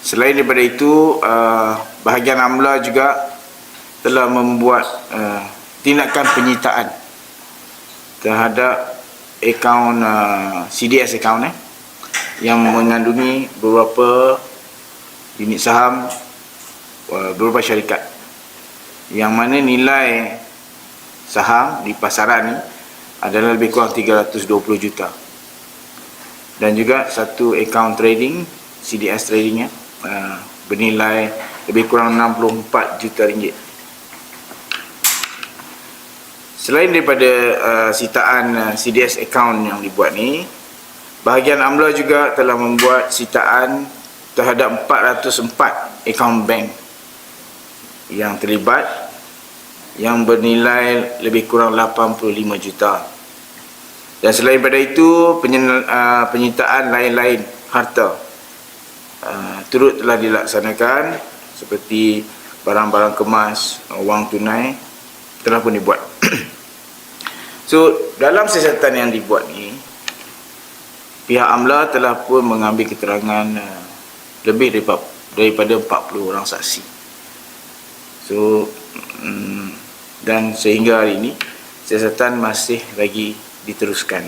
Selain daripada itu, bahagian amla juga telah membuat tindakan penyitaan terhadap akaun CDS akaun yang mengandungi beberapa unit saham, beberapa syarikat, yang mana nilai saham di pasaran ni adalah lebih kurang 320 juta, dan juga satu akaun trading CDS trading bernilai lebih kurang 64 juta ringgit. Selain daripada sitaan CDS account yang dibuat ni, bahagian amla juga telah membuat sitaan terhadap 404 akaun bank yang terlibat, yang bernilai lebih kurang 85 juta. Dan selain daripada itu, penyitaan lain-lain harta turut telah dilaksanakan, seperti barang-barang kemas, wang tunai telah pun dibuat. So, dalam siasatan yang dibuat ni, pihak AMLA telah pun mengambil keterangan lebih daripada 40 orang saksi. So, dan sehingga hari ini siasatan masih lagi diteruskan.